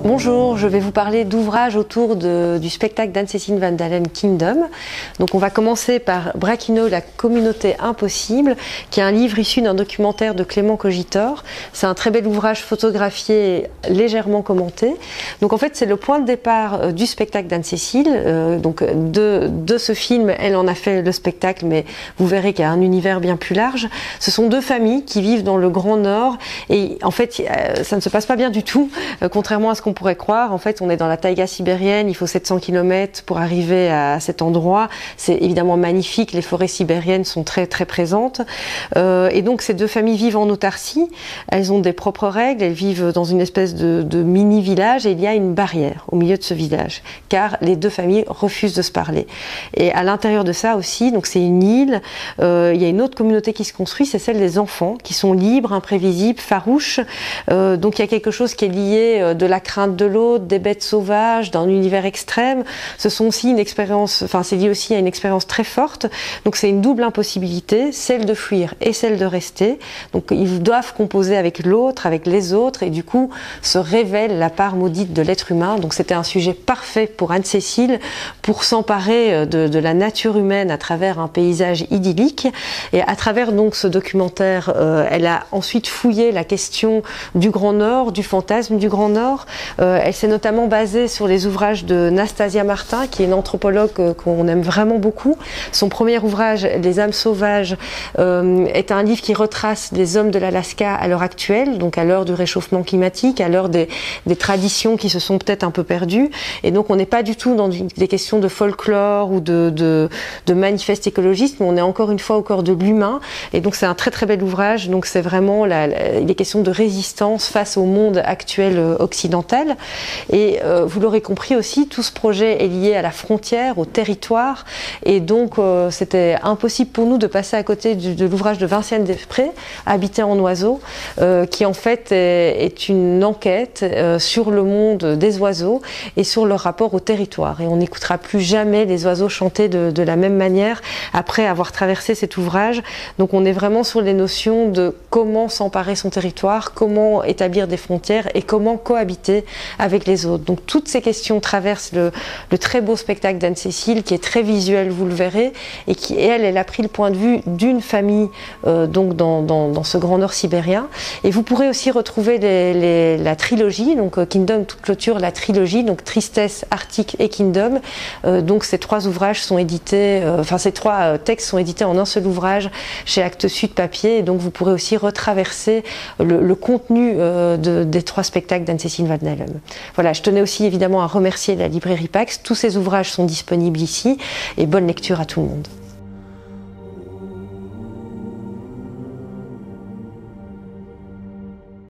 Bonjour, je vais vous parler d'ouvrages autour du spectacle d'Anne-Cécile Van Dalen Kingdom. Donc on va commencer par Brachino, la communauté impossible, qui est un livre issu d'un documentaire de Clément Cogitor. C'est un très bel ouvrage photographié, légèrement commenté. Donc en fait c'est le point de départ du spectacle d'Anne-Cécile. Donc de ce film, elle en a fait le spectacle, mais vous verrez qu'il y a un univers bien plus large. Ce sont deux familles qui vivent dans le Grand Nord et en fait ça ne se passe pas bien du tout, contrairement à ce qu'on pourrait croire. En fait, on est dans la taïga sibérienne, il faut 700 km pour arriver à cet endroit. C'est évidemment magnifique, les forêts sibériennes sont très très présentes. Et donc ces deux familles vivent en autarcie, elles ont des propres règles, elles vivent dans une espèce de mini-village et il y a une barrière au milieu de ce village, car les deux familles refusent de se parler. Et à l'intérieur de ça aussi, donc c'est une île, il y a une autre communauté qui se construit, c'est celle des enfants, qui sont libres, imprévisibles, farouches. Donc il y a quelque chose qui est lié de la crainte de l'autre, des bêtes sauvages, d'un univers extrême. Ce sont aussi une expérience, enfin c'est lié aussi à une expérience très forte. Donc c'est une double impossibilité, celle de fuir et celle de rester. Donc ils doivent composer avec l'autre, avec les autres, et du coup se révèle la part maudite de l'être humain. Donc c'était un sujet parfait pour Anne-Cécile, pour s'emparer de la nature humaine à travers un paysage idyllique. Et à travers donc ce documentaire, elle a ensuite fouillé la question du Grand Nord, du fantasme du Grand Nord. Elle s'est notamment basée sur les ouvrages de Nastasia Martin, qui est une anthropologue qu'on aime vraiment beaucoup. Son premier ouvrage, Les âmes sauvages, est un livre qui retrace les hommes de l'Alaska à l'heure actuelle, donc à l'heure du réchauffement climatique, à l'heure des traditions qui se sont peut-être un peu perdues. Et donc on n'est pas du tout dans des questions de folklore ou de manifeste écologiste, mais on est encore une fois au corps de l'humain. Et donc c'est un très très bel ouvrage. Donc c'est vraiment les questions de résistance face au monde actuel occidental. Et vous l'aurez compris aussi, tout ce projet est lié à la frontière, au territoire, et donc c'était impossible pour nous de passer à côté de l'ouvrage de Vinciane Desprez, Habiter en oiseau, qui en fait est une enquête sur le monde des oiseaux et sur leur rapport au territoire. Et on n'écoutera plus jamais les oiseaux chanter de la même manière après avoir traversé cet ouvrage. Donc on est vraiment sur les notions de comment s'emparer son territoire, comment établir des frontières et comment cohabiter avec les autres. Donc toutes ces questions traversent le très beau spectacle d'Anne-Cécile, qui est très visuel, vous le verrez, et qui, elle a pris le point de vue d'une famille donc dans ce Grand Nord sibérien. Et vous pourrez aussi retrouver la trilogie, donc Kingdom, toute clôture, la trilogie, donc Tristesse, Arctique et Kingdom. Donc ces trois ouvrages sont édités, ces trois textes sont édités en un seul ouvrage chez Actes Sud Papier, et donc vous pourrez aussi retraverser le contenu des trois spectacles d'Anne-Cécile Van Dalen. Voilà, je tenais aussi évidemment à remercier la librairie Pax. Tous ces ouvrages sont disponibles ici, et bonne lecture à tout le monde.